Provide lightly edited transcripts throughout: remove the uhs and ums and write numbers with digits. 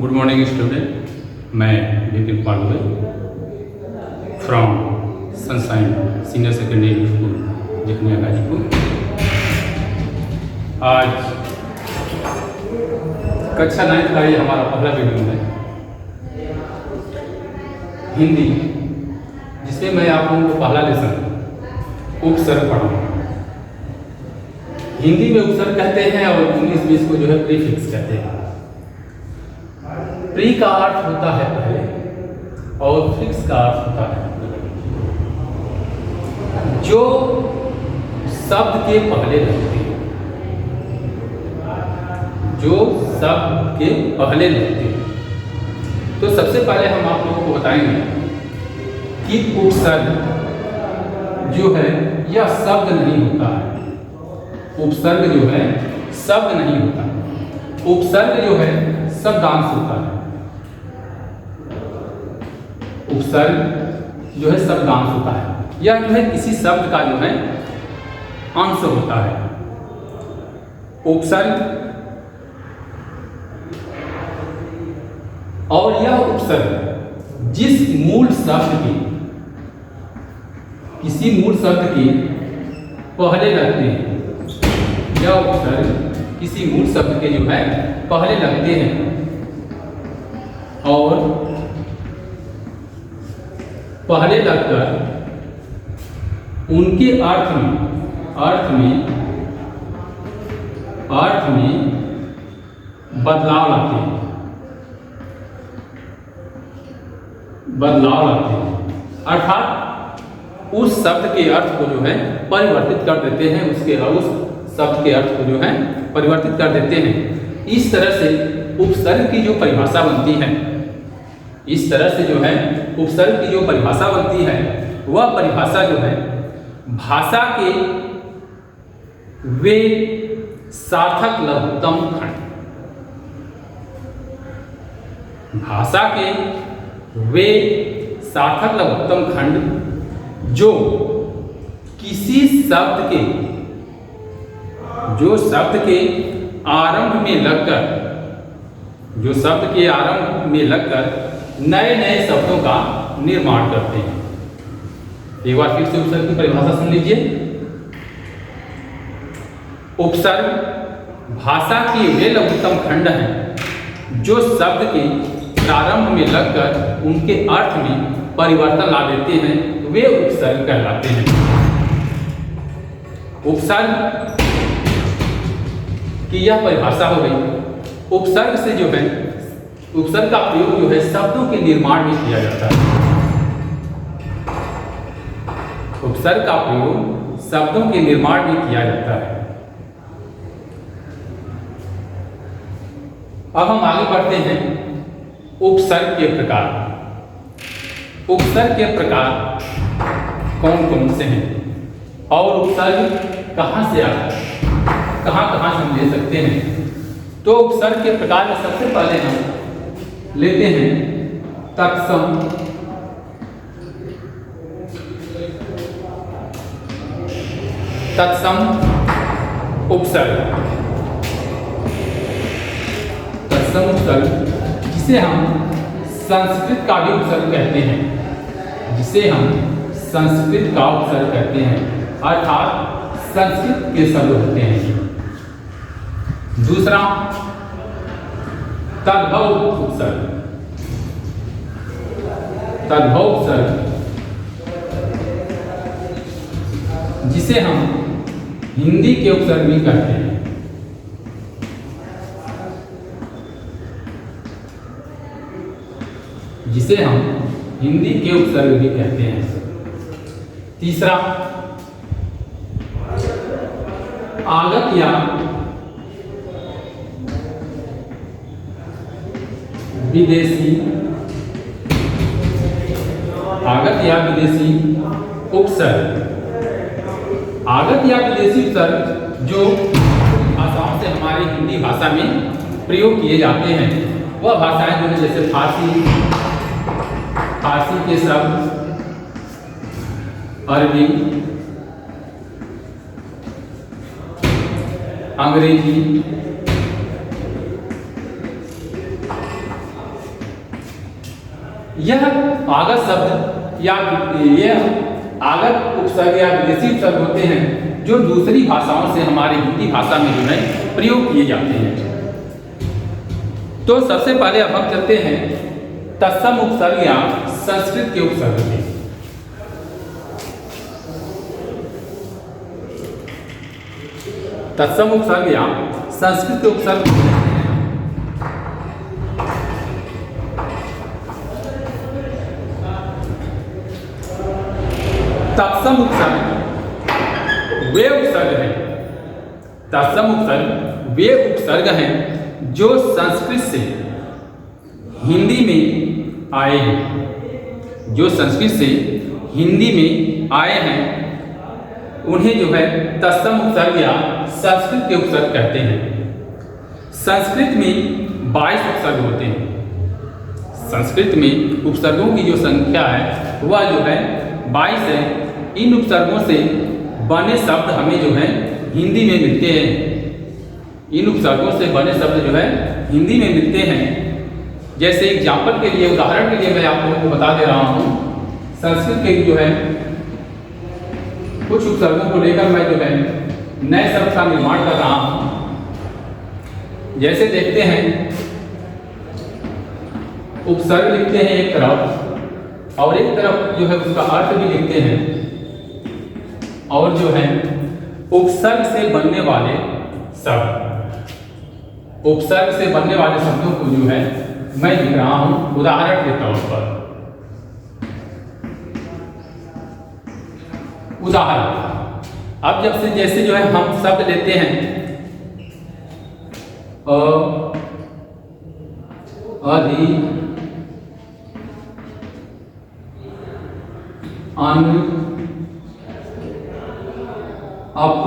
Good morning student, मैं Vipin Pandey from Sunshine Senior Secondary School Jikniya Ghazipur. आज कक्षा 9 का ये हमारा पहला वीडियो है हिंदी, जिसमें मैं आप लोगों को पहला लेसन उपसर्ग पढ़ाऊँगा। हिंदी में उपसर्ग कहते हैं और इंग्लिश में इसको जो है प्रीफिक्स कहते हैं। प्री का अर्थ होता है पहले और फिक्स का अर्थ होता है जो शब्द के पहले लगते हैं, जो शब्द के पहले लगते हैं। तो सबसे पहले हम आप लोगों को बताएंगे कि उपसर्ग जो है यह शब्द नहीं होता है। उपसर्ग जो है शब्द नहीं होता। उपसर्ग जो है शब्दांश होता है। उपसर्ग जो है शब्दांश होता है। यह जो है किसी शब्द का जो है अंश होता है। उपसर्ग और यह उपसर्ग जिस मूल शब्द के किसी मूल शब्द के पहले लगते हैं, यह उपसर्ग किसी मूल शब्द के जो है पहले लगते हैं और पहले लगकर उनके अर्थ में बदलाव लाते हैं। अर्थात उस शब्द के अर्थ को जो है परिवर्तित कर देते हैं, उस शब्द के अर्थ को जो है परिवर्तित कर देते हैं। इस तरह से उपसर्ग की जो परिभाषा बनती है, इस तरह से जो है उपसर्ग की जो परिभाषा बनती है, वह परिभाषा जो है भाषा के वे सार्थक लघुत्तम खंड, भाषा के वे सार्थक लघुत्तम खंड जो किसी शब्द के आरंभ में लगकर नए नए शब्दों का निर्माण करते हैं। एक बार फिर से उपसर्ग की परिभाषा सुन लीजिए। उपसर्ग भाषा के वे लघुत्तम खंड हैं जो शब्द के प्रारंभ में लगकर उनके अर्थ में परिवर्तन ला देते हैं, वे उपसर्ग कहलाते हैं। उपसर्ग की यह परिभाषा हो गई। उपसर्ग से जो है उपसर्ग का प्रयोग जो है शब्दों के निर्माण में किया जाता है। उपसर्ग का प्रयोग शब्दों के निर्माण में किया जाता है। अब हम आगे बढ़ते हैं उपसर्ग के प्रकार। उपसर्ग के प्रकार कौन कौन से हैं और उपसर्ग कहाँ से आता है, कहाँ से हम ले सकते हैं। तो उपसर्ग के प्रकार में सबसे पहले हम लेते हैं तत्सम, तत्सम उपसर्ग। तत्सम उपसर्ग जिसे हम संस्कृत का भी उपसर्ग कहते हैं, जिसे हम संस्कृत का उपसर्ग कहते हैं, अर्थात संस्कृत के शब्द होते हैं। दूसरा तद्भव उपसर्ग। तद्भव उपसर्ग जिसे हम हिंदी के उपसर्ग भी कहते हैं। जिसे हम हिंदी के उपसर्ग भी कहते हैं। तीसरा आगत या विदेशी, आगत या विदेशी उपसर्ग। आगत या विदेशी उपसर्ग जो भाषाओं से हमारी हिंदी भाषा में प्रयोग किए जाते हैं, वह भाषाएं जो है जैसे फारसी के शब्द, अरबी, अंग्रेजी, यह आगत शब्द या यह आगत उपसर्ग या विदेशी उपसर्ग होते हैं जो दूसरी भाषाओं से हमारी हिंदी भाषा में जो है प्रयोग किए जाते हैं। तो सबसे पहले अब हम चलते हैं तत्सम उपसर्ग या संस्कृत के उपसर्ग में। तत्सम उपसर्ग या संस्कृत के उपसर्ग तत्सम उपसर्ग वे उपसर्ग हैं। तत्सम उपसर्ग वे उपसर्ग हैं जो संस्कृत से हिंदी में आए हैं। जो संस्कृत से हिंदी में आए हैं उन्हें जो है तत्सम उपसर्ग या संस्कृत के उपसर्ग कहते हैं। संस्कृत में 22 उपसर्ग होते हैं। संस्कृत में उपसर्गों की जो संख्या है वह जो है 22 है। इन उपसर्गों से बने शब्द हमें जो है हिंदी में मिलते हैं। इन उपसर्गों से बने शब्द जो है हिंदी में मिलते हैं। जैसे एग्जाम्पल के लिए, उदाहरण के लिए मैं आप लोगों को बता दे रहा हूँ। संस्कृत के जो है कुछ उपसर्गों को लेकर मैं जो है नए शब्द का निर्माण कर रहा हूँ। जैसे देखते हैं, उपसर्ग लिखते हैं एक तरफ और एक तरफ जो है उसका अर्थ भी लिखते हैं। और जो है उपसर्ग से बनने वाले शब्द, उपसर्ग से बनने वाले शब्दों को जो है मैं लिख रहा हूं उदाहरण के तौर पर। उदाहरण, अब जब से जैसे जो है हम शब्द लेते हैं अधि, अन, अप,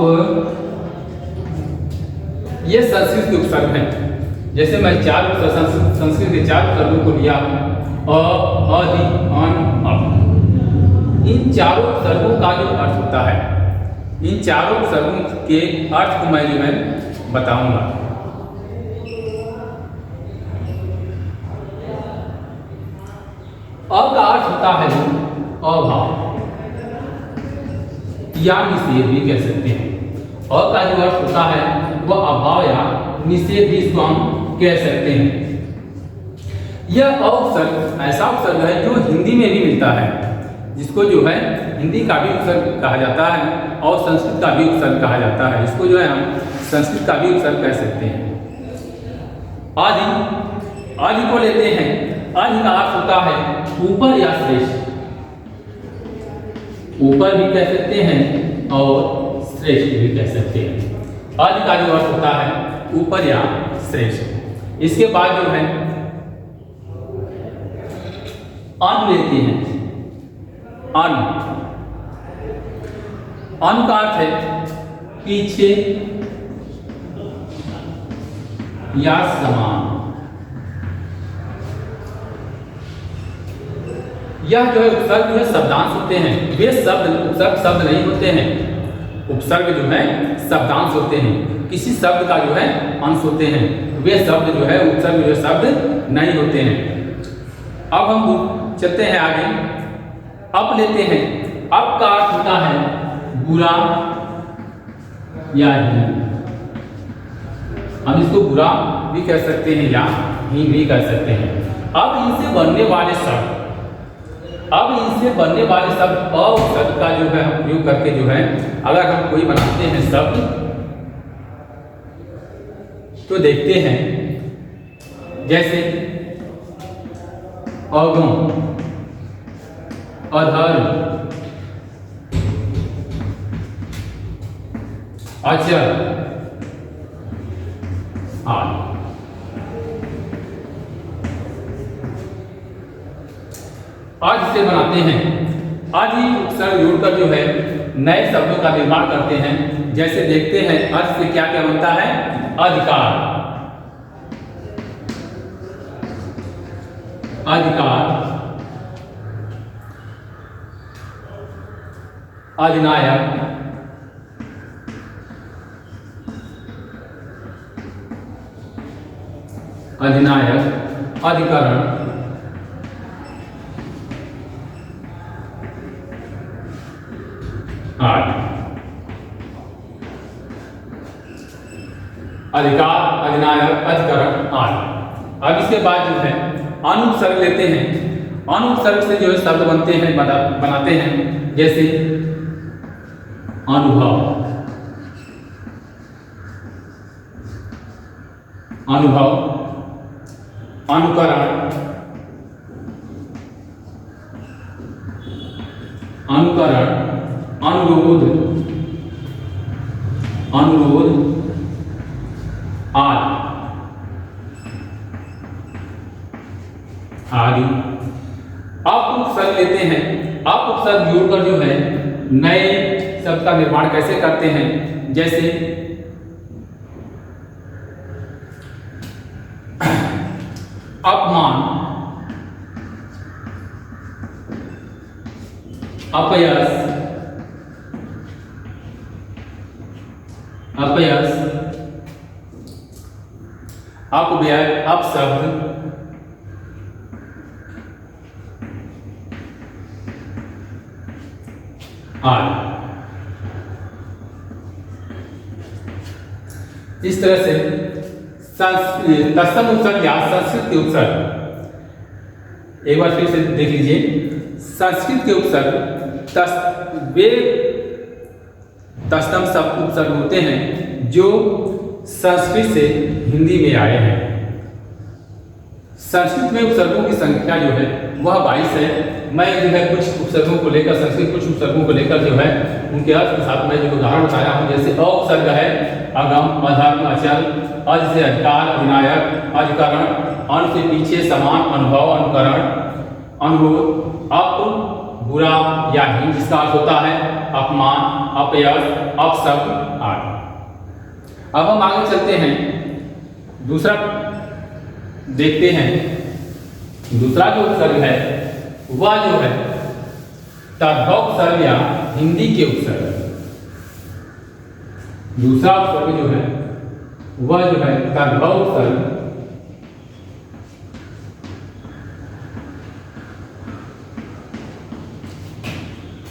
ये संस्कृत के उपसर्ग हैं। जैसे मैं संस्कृत के 4 उपसर्गों को लिया, अधि, अन, अप। इन चारों उपसर्गों का जो अर्थ होता है, इन चारों उपसर्गों के अर्थ को मैं जो है बताऊंगा। अ का अर्थ होता है अभाव या निषेध भी कह सकते हैं। अ का जो अर्थ होता है वह अभाव या निषेध भी इसको हम कह सकते हैं। यह उपसर्ग ऐसा उपसर्ग है जो हिंदी में भी मिलता है, जिसको जो है हिंदी का भी उपसर्ग कहा जाता है और संस्कृत का भी उपसर्ग कहा जाता है। इसको जो है हम संस्कृत का भी उपसर्ग कह सकते हैं। आदि, आदि को लेते हैं। आदि का अर्थ होता है ऊपर या श्रेष्ठ। ऊपर भी कह सकते हैं और श्रेष्ठ भी कह सकते हैं। आदि का जो अर्थ होता है ऊपर या श्रेष्ठ। इसके बाद जो है अन लेते हैं। अन, अन का अर्थ है पीछे या समान। यह जो है उपसर्ग जो है शब्दांश होते हैं। वे उपसर्ग शब्द नहीं होते हैं। उपसर्ग जो है शब्दांश होते हैं, किसी शब्द का जो है अंश होते हैं। वे शब्द जो है उपसर्ग जो शब्द नहीं होते हैं। अब हम चलते हैं आगे। अप लेते हैं। अप का अर्थ होता है बुरा या हीन। हम इसको बुरा भी कह सकते हैं या हीन भी कह सकते हैं। अब इनसे बनने वाले शब्द, अ उपसर्ग का जो है हम प्रयोग करके जो है अगर हम कोई बनाते हैं शब्द तो देखते हैं। जैसे अगम, अधर्म, अचर आदि। आज इसे बनाते हैं। आज ही उपसर्ग जोड़कर जो है नए शब्दों का निर्माण करते हैं। जैसे देखते हैं अर्थ से क्या क्या बनता है। अधिकार, अधिकार, अधिनायक, अधिनायक, अधिकरण, अधिकार, अधिनायक, अधिकरण आदि। अब इसके बाद जो है अनुपसर्ग लेते हैं। अनुपसर्ग से जो है शब्द बनते हैं, बनाते हैं, जैसे अनुभव, अनुभव, अनुकरण, अनुकरण, अनुरोध, अनुरोध आदि। आप उपसर्ग लेते हैं। आप उपसर्ग जोड़कर जो है नए शब्द का निर्माण कैसे करते हैं, जैसे अपमान, अपयश, अपयश, अपव्यय, अपशब्द, आदि। इस तरह से तत्सम उपसर्ग या संस्कृत के उपसर्ग एक बार फिर से देख लीजिए। संस्कृत के उपसर्ग वे तत्सम सब उपसर्ग होते हैं जो संस्कृत से हिंदी में आए हैं। संस्कृत में उपसर्गों की संख्या जो है वह 22 है। मैं जो है कुछ उपसर्गों को लेकर, संस्कृत कुछ उपसर्गों को लेकर जो है उनके अर्थ के साथ मैं जो उदाहरण बताया हूँ, जैसे अ उपसर्ग है अगम, अधर्म, अचल, अज से अधिकार, अधिनायक, अधिकरण, अन से पीछे, समान, अनुभव, अनुकरण, अनुरोध, अप बुरा या हीन जिसका अर्थ होता है अपमान, अपयश, अपशब्द आदि। अब हम आगे चलते हैं, दूसरा देखते हैं। दूसरा जो उपसर्ग है वह जो है तद्भव उपसर्ग या हिंदी के उपसर्ग। दूसरा उपसर्ग जो है वह जो है तद्भव उपसर्ग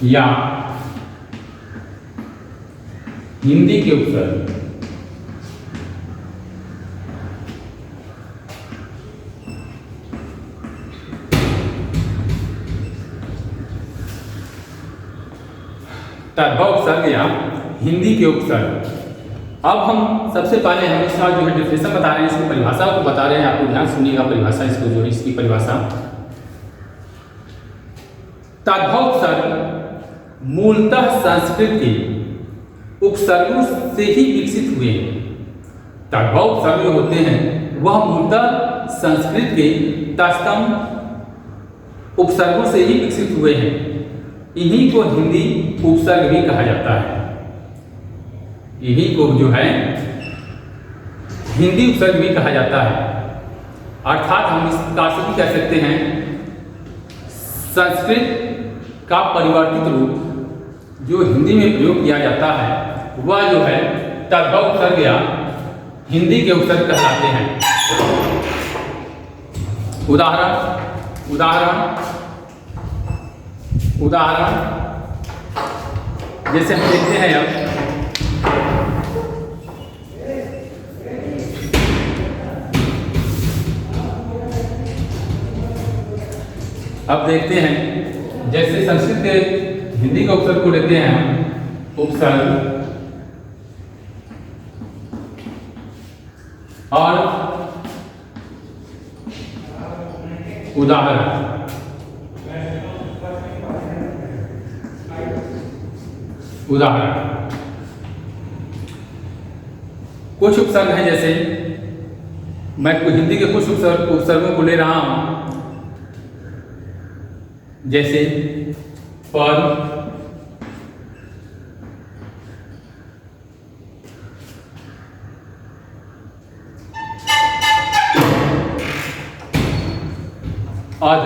या हिंदी के उपसर्ग। तद्भव उपसर्ग या हिंदी के उपसर्ग। अब हम सबसे पहले हम इसका जो है डेफिनेशन बता रहे हैं, इसकी परिभाषा को बता रहे हैं। आपको ध्यान सुनिएगा परिभाषा, इसको जो है इसकी परिभाषा। तद्भव उपसर्ग मूलतः संस्कृत के उपसर्गों से ही विकसित हुए हैं। तद्भव उपसर्ग जो होते हैं वह मूलतः संस्कृत के तत्सम उपसर्गों से ही विकसित हुए हैं। इन्हीं को हिंदी उपसर्ग भी कहा जाता है। इन्हीं को जो है हिंदी उपसर्ग भी कहा जाता है। अर्थात हम इस प्रकार से भी कह सकते हैं संस्कृत का परिवर्तित रूप जो हिंदी में प्रयोग किया जाता है वह जो है तद्भव उपसर्ग या हिंदी के उपसर्ग कहलाते हैं। उदाहरण उदाहरण उदाहरण जैसे हम देखते हैं अब देखते हैं, जैसे संस्कृत के हिंदी के उपसर्ग को लेते हैं हम। उपसर्ग और उदाहरण। उदाहरण कुछ उपसर्ग हैं, जैसे मैं हिंदी के कुछ उपसर्गों को ले रहा हूं, जैसे पर, अध,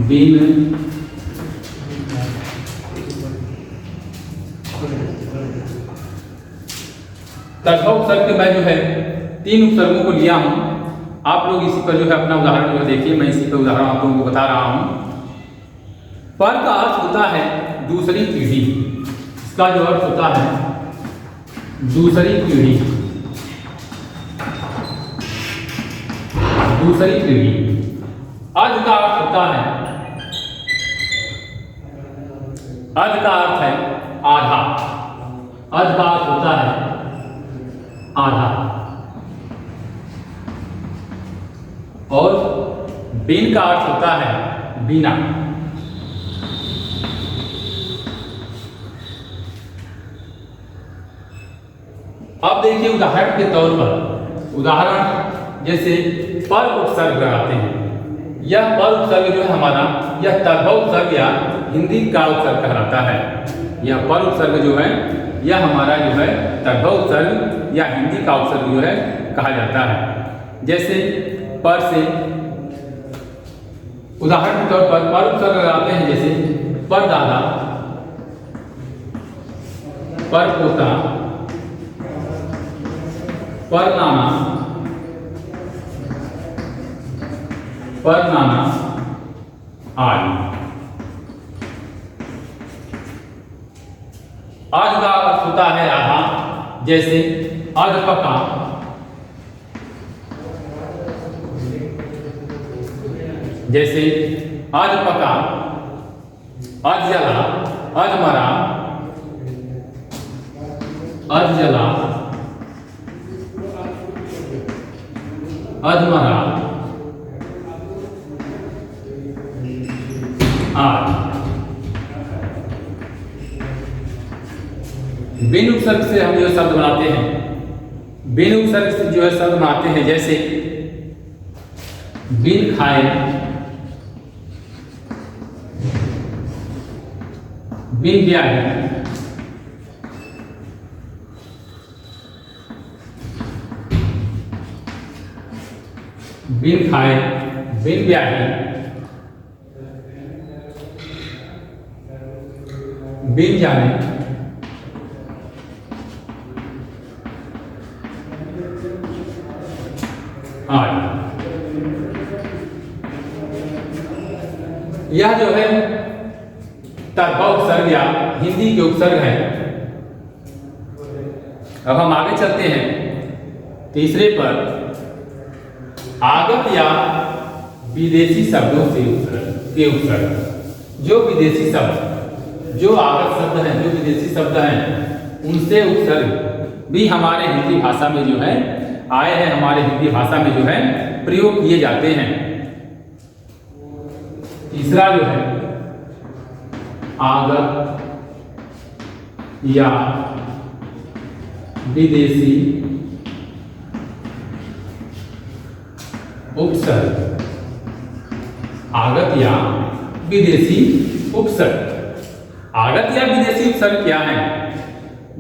दिन, तद्भव उपसर्ग के मैं जो है 3 उपसर्गों को लिया हूं। आप लोग इसी पर जो है अपना उदाहरण जो देखिए, मैं इसी पर उदाहरण आप लोगों को बता रहा हूं। पर का अर्थ होता है दूसरी पीढ़ी। इसका जो अर्थ होता है दूसरी पीढ़ी। दूसरी पीढ़ी। अर्ध का अर्थ होता है, अर्ध का अर्थ है आधा। अर्ध का अर्थ होता है आधा। और बिन का अर्थ होता है बिना। अब देखिए उदाहरण के तौर पर, उदाहरण जैसे पर उपसर्ग लगाते हैं। यह पर उपसर्ग जो है हमारा, यह तद्भव उपसर्ग या हिंदी का उपसर्ग कहलाता है। यह पर उपसर्ग जो है यह हमारा जो है तद्भव उपसर्ग या हिंदी का उपसर्ग जो है कहा जाता है। जैसे पर से उदाहरण के तौर पर उपसर्ग लगाते हैं, जैसे पर दादा, पर पोता, पर नाना, पर नाना आदि। अर्ध का अर्थ होता है आधा। जैसे अधपका, जैसे अधपका, अधजला, अधमरा, अधजला, अधमरा आदि। बिन उपसर्ग से हम जो शब्द बनाते हैं, बिन उपसर्ग से जो है शब्द बनाते हैं, जैसे बिन खाए, बिन ब्याही, बिन खाए, बिन ब्याही, बिन जाने, आदि। यह जो है तद्भव उपसर्ग या हिंदी के उपसर्ग है। अब हम आगे चलते हैं तीसरे पर, आगत या विदेशी शब्दों से के उपसर्ग। जो विदेशी शब्द, जो आगत शब्द हैं, जो विदेशी शब्द हैं, उनसे उपसर्ग भी हमारे हिंदी भाषा में जो है आए हैं, हमारे हिंदी भाषा में जो है प्रयोग किए जाते हैं। तीसरा जो है आगत या विदेशी उपसर्ग। आगत या विदेशी उपसर्ग। आगत या विदेशी उपसर्ग क्या है?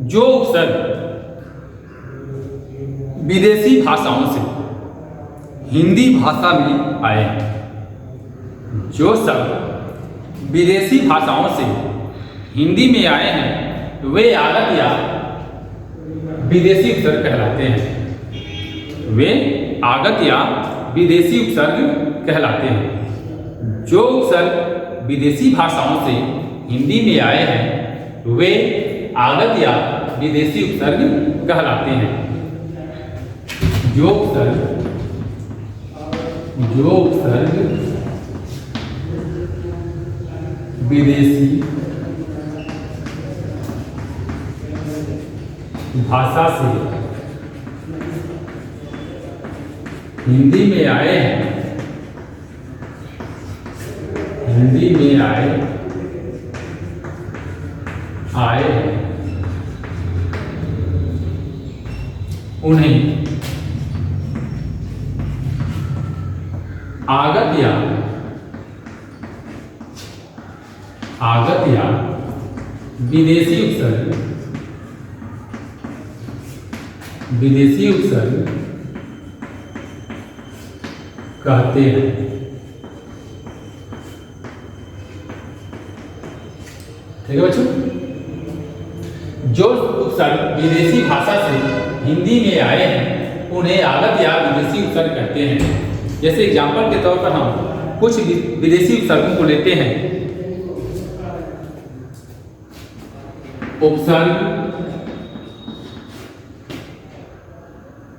जो उपसर्ग विदेशी भाषाओं से हिंदी भाषा में आए हैं। जो शब्द विदेशी भाषाओं से हिंदी में आए हैं वे आगत या विदेशी उपसर्ग कहलाते हैं। वे आगत या विदेशी उपसर्ग कहलाते हैं। जो उपसर्ग विदेशी भाषाओं से हिंदी में आए हैं वे आगत या विदेशी उपसर्ग कहलाते हैं। जो उपसर्ग विदेशी भाषा से हिंदी में आए हैं, हिंदी में आए हैं, उन्हें आगत या विदेशी उपसर्ग कहते हैं। ठीक है बच्चों, जो उपसर्ग विदेशी भाषा से हिंदी में आए हैं उन्हें आगत या विदेशी उपसर्ग कहते हैं। जैसे एग्जाम्पल के तौर पर हम कुछ विदेशी उपसर्गों को लेते हैं। उपसर्ग,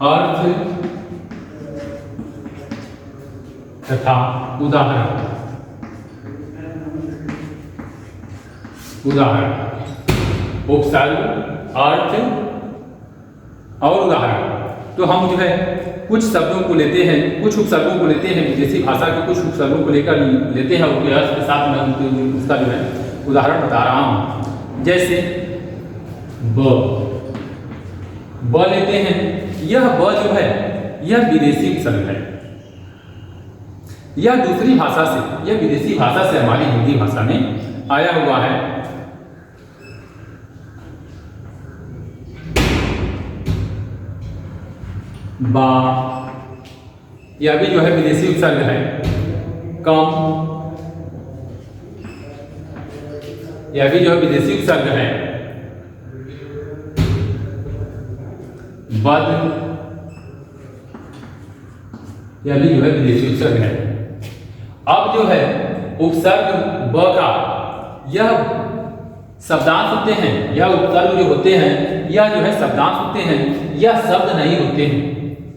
अर्थ तथा उदाहरण। उपसर्ग, अर्थ और उदाहरण। तो हम जो है कुछ शब्दों को लेते हैं, कुछ उपसर्गों को लेते हैं, विदेशी भाषा के कुछ उपसर्गों को लेकर लेते हैं, उनके अर्थ के साथ मैं उसका जो है उदाहरण बता रहा हूँ। जैसे ब लेते हैं। यह ब जो है यह विदेशी उपसर्ग है। यह दूसरी भाषा से, यह विदेशी भाषा से हमारी हिंदी भाषा में आया हुआ है। बा, यह भी जो है विदेशी उपसर्ग है। कम, यह भी जो है विदेशी उपसर्ग है। बद, यह भी जो है विदेशी उपसर्ग है। अब जो है उपसर्ग ब का यह शब्दांश होते हैं, यह उपसर्ग जो होते हैं यह जो है शब्दांश होते हैं, यह शब्द नहीं होते हैं।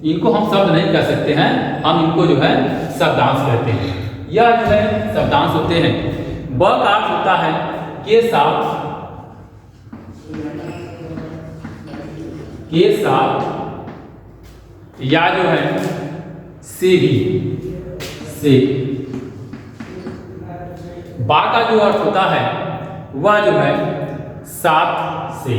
इनको हम शब्द नहीं कह सकते हैं, हम इनको जो है शब्दांश कहते हैं। यह जो है शब्दांश होते हैं। ब का अर्थ होता है के साथ, के साथ, या जो है से भी, से। बा का जो अर्थ होता है वह जो है साथ से।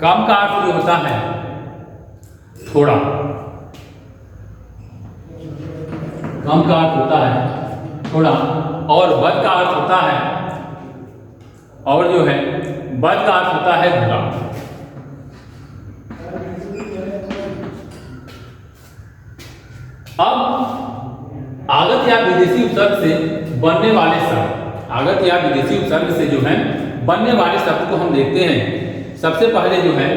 कम का अर्थ जो होता है थोड़ा, कम का अर्थ होता है थोड़ा। और बद का अर्थ होता है, और जो है बद का अर्थ होता है बुरा। अब आगत या विदेशी उपसर्ग से बनने वाले शब्द, आगत या विदेशी उपसर्ग से जो है बनने वाले शब्द को हम देखते हैं। सबसे पहले जो है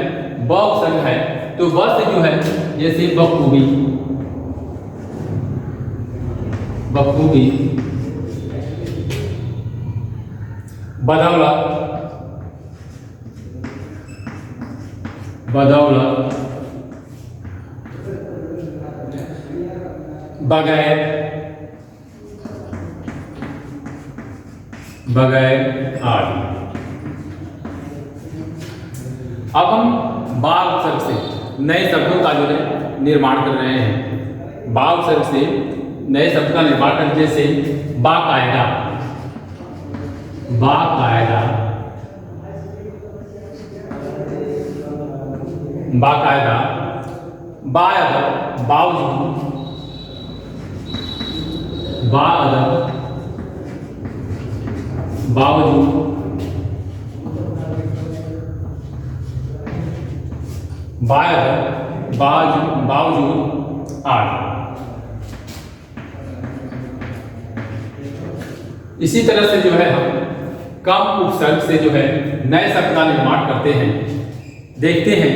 ब उपसर्ग है, तो ब से जो है जैसे बखूबी, बखूबी, बदौलत, बदौलत, बगैर, बगैर आदि। अब हम बा उपसर्ग से नए शब्दों का जो है निर्माण कर रहे हैं। बा उपसर्ग से नए शब्द का निर्माण कर, जैसे बाकायदा, बाकायदा, बाकायदा, बाअदब, बावजूद, बाअदब, बावजूद, बाअदब, बावजूद आदि। इसी तरह से जो है हम कम उपसर्ग से जो है नए शब्द का निर्माण करते हैं। देखते हैं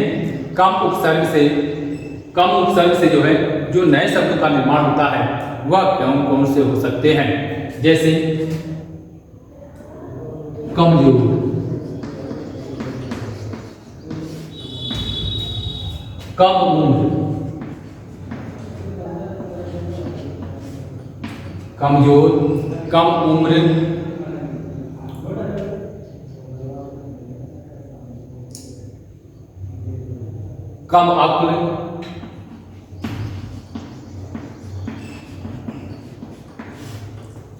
कम उपसर्ग से जो है जो नए शब्दों का निर्माण होता है वह कौन कौन से हो सकते हैं। जैसे कमजोर, कम उम्र, कमजोर, कम उम्र, कम अक्ल,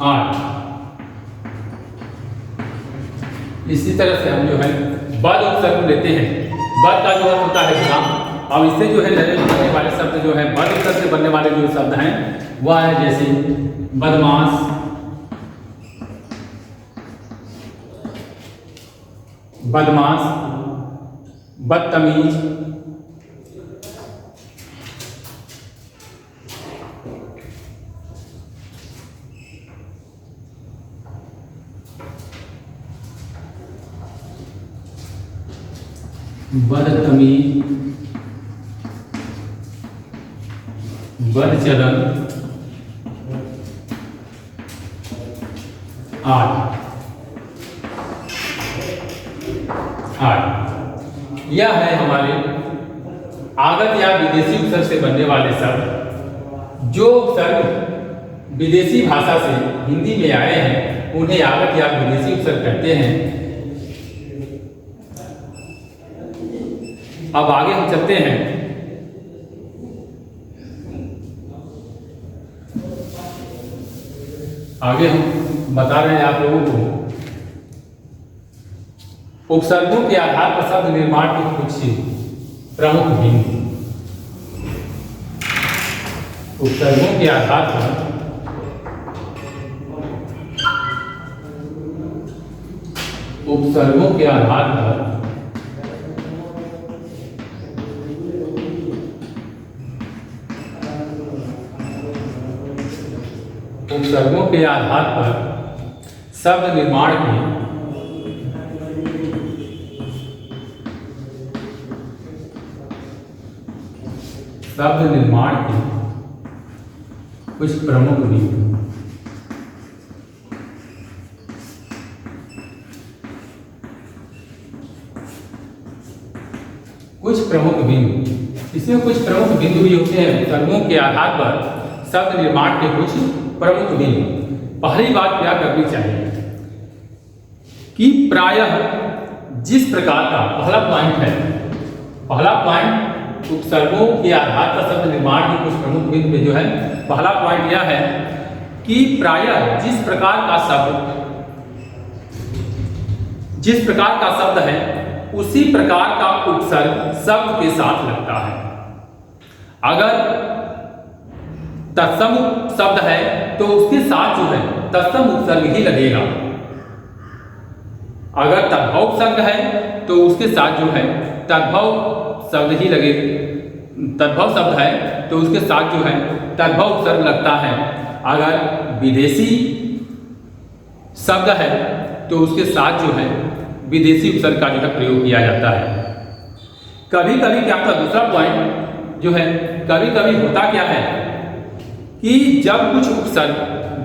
आठ। इसी तरह से हम जो है बद उपसर्ग लेते हैं। बद का जो अर्थ होता है गुलाम। अब इससे जो है नए बनने वाले शब्द जो है बद उपसर्ग से बनने वाले जो शब्द हैं वह है जैसे बदमाश, बदमाश, बदतमीज, बदतमीज, बदचलन, आठ। यह है हमारे आगत या विदेशी उपसर्ग से बनने वाले शब्द। जो उपसर्ग विदेशी भाषा से हिंदी में आए हैं उन्हें आगत या विदेशी उपसर्ग कहते हैं। अब आगे हम चलते हैं। आगे हम बता रहे हैं आप लोगों को उपसर्गों के आधार पर शब्द निर्माण के कुछ प्रमुख बिंदु। उपसर्गों के आधार पर उपसर्गों के आधार पर उपसर्गों के आधार पर शब्द निर्माण के कुछ प्रमुख बिंदु। इसमें कुछ प्रमुख बिंदु भी होते हैं। उपसर्गों के आधार पर शब्द निर्माण के कुछ प्रमुख बिंदु। पहली बात क्या करनी चाहिए कि प्रायः जिस प्रकार का पहला पॉइंट उपसर्गों के आधार पर शब्द निर्माण के कुछ प्रमुख बिंदु में जो है पहला पॉइंट यह है कि प्रायः जिस प्रकार का शब्द है उसी प्रकार का उपसर्ग शब्द के साथ लगता है। अगर तत्सम शब्द है तो उसके साथ जो है तत्सम उपसर्ग ही लगेगा। अगर तद्भव उपसर्ग है तो उसके साथ जो है तद्भव शब्द ही लगे। तद्भव शब्द है तो उसके साथ जो है तद्भव उपसर्ग लगता है। अगर विदेशी शब्द है तो उसके साथ जो है विदेशी उपसर्ग का जो है प्रयोग किया जाता है। कभी कभी क्या होता है, दूसरा पॉइंट जो है, कभी कभी होता क्या है कि जब कुछ उपसर्ग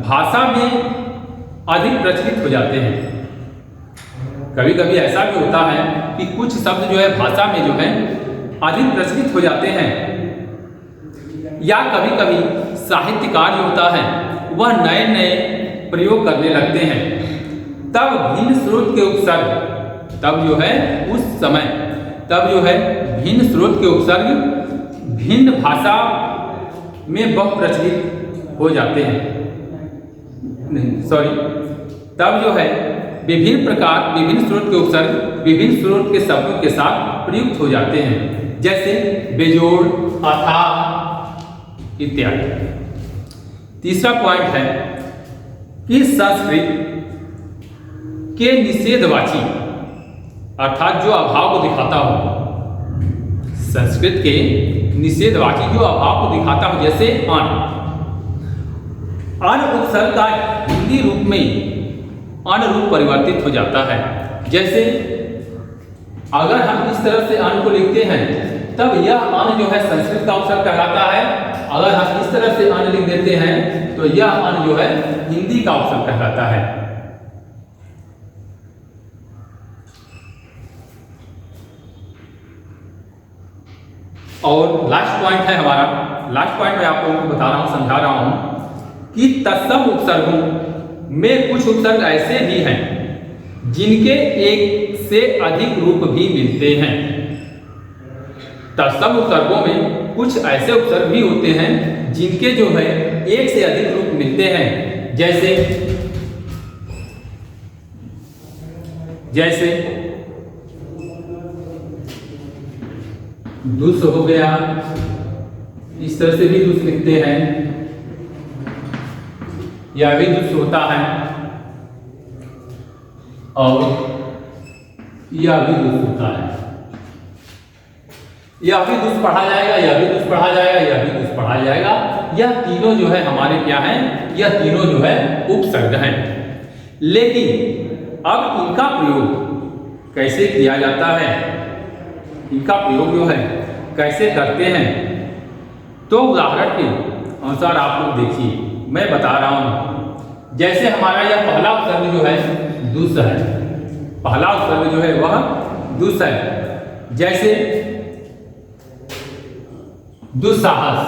भाषा में अधिक प्रचलित हो जाते हैं, कभी कभी ऐसा भी होता है कि कुछ शब्द जो है भाषा में जो है अधिक प्रचलित हो जाते हैं, या कभी कभी साहित्यकार जो होता है वह नए नए प्रयोग करने लगते हैं, तब भिन्न स्रोत के उपसर्ग भिन्न स्रोत के उपसर्ग भिन्न भाषा में बहु प्रचलित हो जाते हैं। तब जो है विभिन्न स्रोत के उपसर्ग विभिन्न स्रोत के शब्दों के साथ प्रयुक्त हो जाते हैं, जैसे बेजोड़, अथाह इत्यादि। तीसरा पॉइंट है कि संस्कृत के निषेधवाची अर्थात जो अभाव को दिखाता हो, संस्कृत के निषेधवाची जो अभाव को दिखाता हो, जैसे अन उपसर्ग का हिंदी रूप में अन रूप परिवर्तित हो जाता है। जैसे अगर हम इस तरह से अन को लिखते हैं तब यह अन जो है संस्कृत का उपसर्ग कहलाता है। अगर हम इस तरह से अन लिख देते हैं तो यह अन जो है हिंदी का उपसर्ग कहलाता है। और लास्ट पॉइंट है हमारा, लास्ट पॉइंट मैं आप लोगों को बता रहा हूं, समझा रहा हूं कि तत्सम उपसर्गों में कुछ उपसर्ग ऐसे भी हैं जिनके एक से अधिक रूप भी मिलते हैं। तत्सम उपसर्गों में कुछ ऐसे उपसर्ग भी होते हैं जिनके जो है एक से अधिक रूप मिलते हैं, जैसे दुष्ट हो गया, इस तरह से भी दुष्ट लिखते हैं, यह भी दुष्ट होता है, और यह भी दुष्ट होता है। यह भी दुष्ट पढ़ा जाएगा, यह भी दुष्ट पढ़ा जाएगा, यह भी दुष्ट पढ़ा जाएगा। यह तीनों जो है हमारे क्या हैं, यह तीनों जो है उपसर्ग हैं। लेकिन अब इनका प्रयोग कैसे किया जाता है, इनका प्रयोग जो है कैसे करते हैं, तो उदाहरण के अनुसार आप लोग देखिए, मैं बता रहा हूं जैसे हमारा यह पहला उपसर्ग जो है दुस है, पहला उपसर्ग जो है वह दुस है। जैसे दुस्साहस,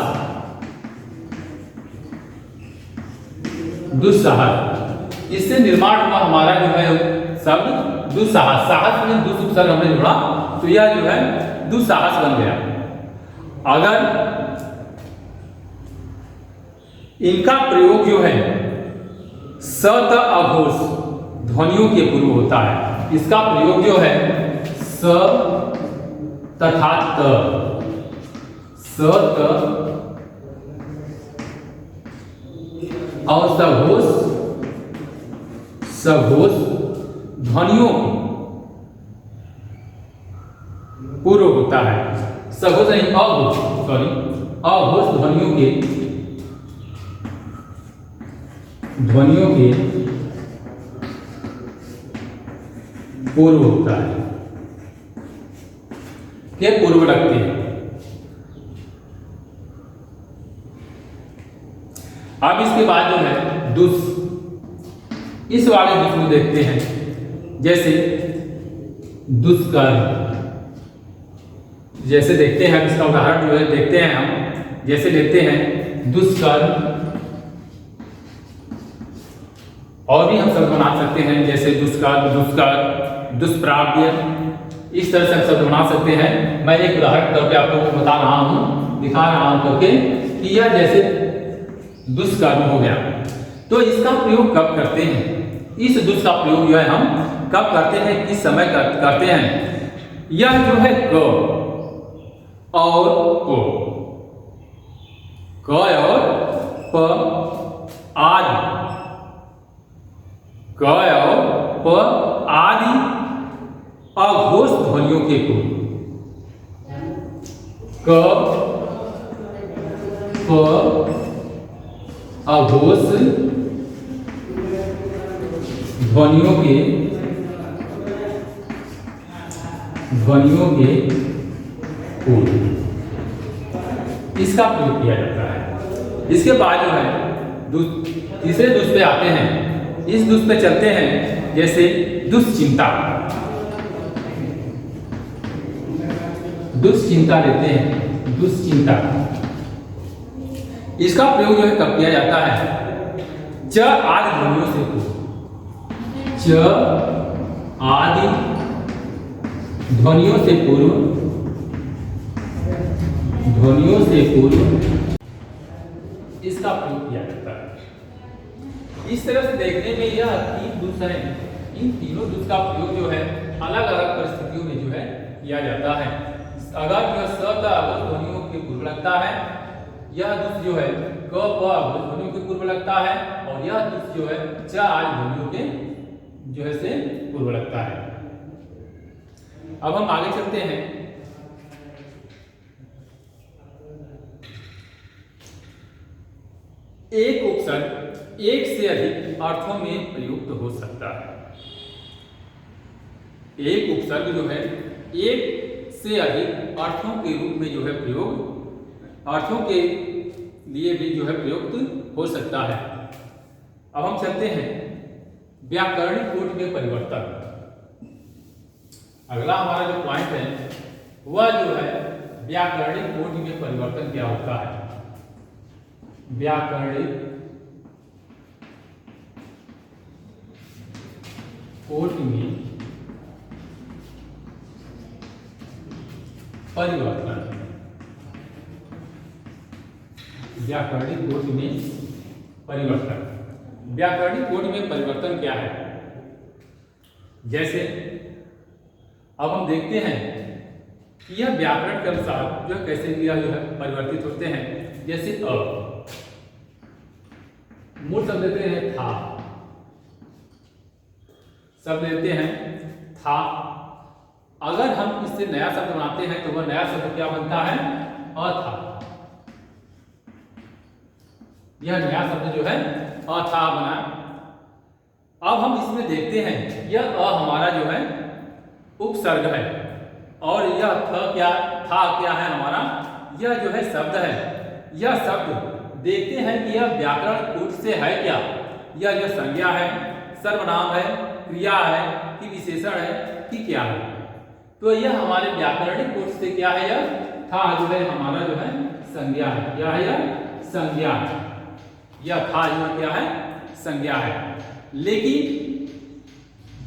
दुस्साहस, इससे निर्माण हुआ हमारा जो है शब्द दुस्साहस। साहस में दुस उपसर्ग हमने जोड़ा तो यह जो है दुस्साहस बन गया। अगर इनका प्रयोग जो है स त अघोष ध्वनियों के पूर्व होता है, इसका प्रयोग जो है स तथा त, स त और सघोष, सघोष ध्वनियों पूर्व होता है। सघोष नहीं, अघोष, सॉरी, अघोष ध्वनियों के पूर्व होता है, के पूर्व लगते हैं। अब इसके बाद जो है दुस, इस वाले दुस को देखते हैं। जैसे दुष्कर, जैसे देखते हैं इसका उदाहरण जो है देखते हैं हम। जैसे देखते हैं दुष्कर, और भी हम शब्द बना सकते हैं जैसे दुष्कर, दुष्कर, दुष्प्राप्य, इस तरह से हम शब्द बना सकते हैं। मैं एक उदाहरण करके आपको बता रहा हूं, दिखा रहा हूं करके कि यह जैसे दुष्कर्म हो गया। तो इसका प्रयोग कब करते हैं? इस दुष् का प्रयोग जो है हम कब करते हैं, किस समय करते हैं? यह जो है क और प, क और प आदि, क और प आदि अघोष ध्वनियों के पूर्व, क प अघोष ध्वनियों के पूर्व इसका प्रयोग किया जाता है। इसके बाद जो है तीसरे दुष् पे आते हैं। इस दुष् पे चलते हैं। जैसे दुश्चिंता, दुश्चिंता लेते हैं, दुश्चिंता, इसका प्रयोग जो है कब किया जाता है? च आदि ध्वनियों से पूर्व, च आदि ध्वनियों से पूर्व, ध्वनियों से पूर्व इसका प्रयोग किया जाता है। इस तरह से देखने में यह तीन दुष् हैं। इन तीनों दुष् का प्रयोग जो है अलग अलग परिस्थितियों में जो है किया जाता है। अगर जो स त अघोष ध्वनियों के पूर्व लगता है, यह दुष् जो है क प अघोष ध्वनियों के पूर्व लगता है, और यह दुष् जो है च आदि ध्वनियों के जो है से पूर्व लगता है। अब हम आगे चलते हैं। एक उपसर्ग एक से अधिक अर्थों में प्रयुक्त हो सकता है। एक उपसर्ग जो है एक से अधिक अर्थों के रूप में जो है प्रयोग, अर्थों के लिए भी जो है प्रयुक्त हो सकता है। अब हम चलते हैं व्याकरणिक कोटि में परिवर्तन। अगला हमारा जो पॉइंट है वह जो है व्याकरणिक कोटि में परिवर्तन क्या होता है। व्याकरणिक कोटि में परिवर्तन, व्याकरणिक कोटि में परिवर्तन। व्याकरणिक कोटि में परिवर्तन क्या है? जैसे अब हम देखते हैं कि यह व्याकरण के अनुसार जो कैसे क्रिया जो है परिवर्तित होते हैं। जैसे मूल शब्द लेते हैं था, शब्द लेते हैं था। अगर हम इससे नया शब्द बनाते हैं तो वह नया शब्द क्या बनता है? अथा। यह नया शब्द जो है अथा बना। अब हम इसमें देखते हैं यह हमारा जो है उपसर्ग है, और यह था क्या है हमारा? यह जो है शब्द है। यह शब्द देखते हैं कि यह व्याकरण कोटि से है क्या? या यह संज्ञा है, सर्वनाम है, क्रिया है कि विशेषण है कि क्या है। तो यह हमारे व्याकरणिक कोश से क्या है, यह था जो है हमारा जो है संज्ञा है। क्या है यह? संज्ञा है। यह था जो क्या है? संज्ञा है। लेकिन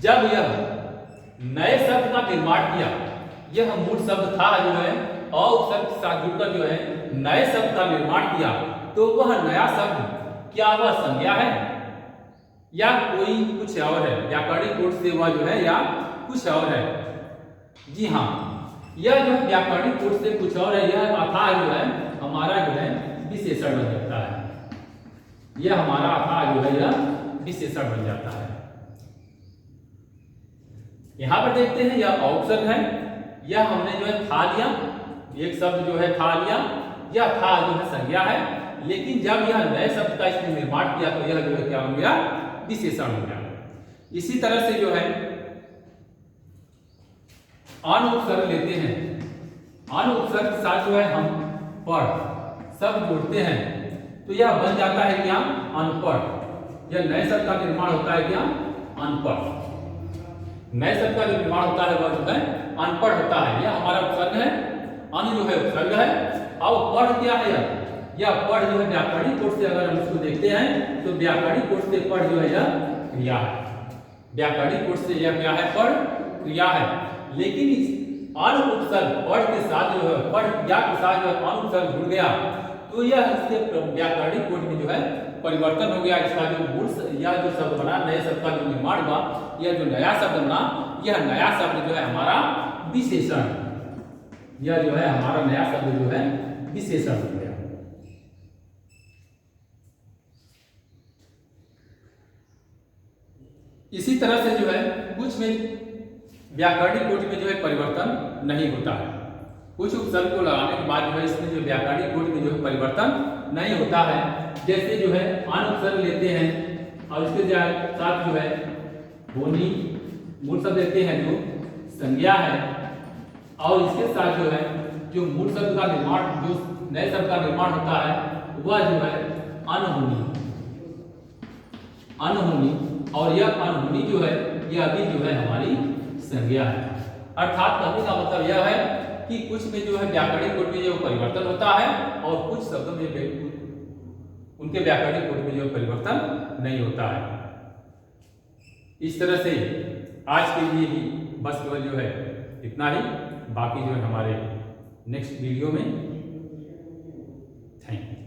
जब यह नए शब्द का निर्माण किया, यह मूल शब्द था जो है और उपसर्ग के साथ जुड़कर जो है नए शब्द का निर्माण किया, तो वह नया शब्द क्या वह संज्ञा है या कोई कुछ और है? व्याकरणिक कोश से वह जो है या कुछ और है? जी हाँ, यह जो व्याकरणिक कोश से कुछ और है, यह अथाह जो है हमारा जो है विशेषण बन जाता है। यह हमारा अथाह जो है यह विशेषण बन जाता है। यहां पर देखते हैं यह औपसर्ग है। यह हमने जो है था लिया, एक शब्द जो है था लिया, यह था जो है संज्ञा है। लेकिन जब यह नए शब्द का इसने निर्माण किया तो यह जो है क्या हो गया? विशेषण हो गया। इसी तरह से जो है अनुपसर्ग लेते हैं। अनुपसर्ग के साथ जो है हम पढ़ शब्द जोड़ते हैं तो यह बन जाता है क्या? अनपढ़। यह नए शब्द का निर्माण होता है क्या? अनपढ़। नए शब्द का जो निर्माण होता है वह जो है अनपढ़ होता है। यह हमारा उपसर्ग है। अन जो है उपसर्ग है और पढ़ क्या है? यह पढ़ जो है व्याकरणिक कोश से अगर हम इसको देखते हैं तो व्याकरणिक कोश से पढ़ जो है यह क्रिया है। व्याकरणिक कोश से यह क्या है? पढ़ क्रिया है। लेकिन इस अनुपसर्ग पढ़ के साथ जो है पढ़ क्रिया के साथ जो है अनुपसर्ग जुड़ गया तो यह इसके व्याकरणिक कोश में जो है परिवर्तन हो गया। इसका जो मूल यह जो शब्द बना, नए शब्द का जो निर्माण हुआ, यह जो नया शब्द बना, यह नया शब्द जो है हमारा विशेषण। यह जो है हमारा नया शब्द जो है विशेषण हो गया। इसी तरह से जो है कुछ में व्याकरणिक कोटि में जो है परिवर्तन नहीं होता है। कुछ उपसर्ग को लगाने के बाद जो है इसमें जो व्याकरणिक कोटि में जो है परिवर्तन नहीं होता है। जैसे जो है अनुपसर्ग लेते हैं और इसके साथ जो है ध्वनि मूल शब्द लेते हैं जो संज्ञा है और इसके साथ जो है जो मूल शब्द का निर्माण, जो नए शब्द का निर्माण होता है वह जो है अनहोनी। अनहोनी और यह अनहोनी जो है यह अभी जो है हमारी संज्ञा है। अर्थात कहने का मतलब यह है कि कुछ में जो है व्याकरणिक कोटि में जो परिवर्तन होता है और कुछ शब्दों में उनके व्याकरणिक कोटि में जो परिवर्तन नहीं होता है। इस तरह से आज के लिए ही बस केवल जो है इतना ही। बाकी जो है हमारे नेक्स्ट वीडियो में। Thank you.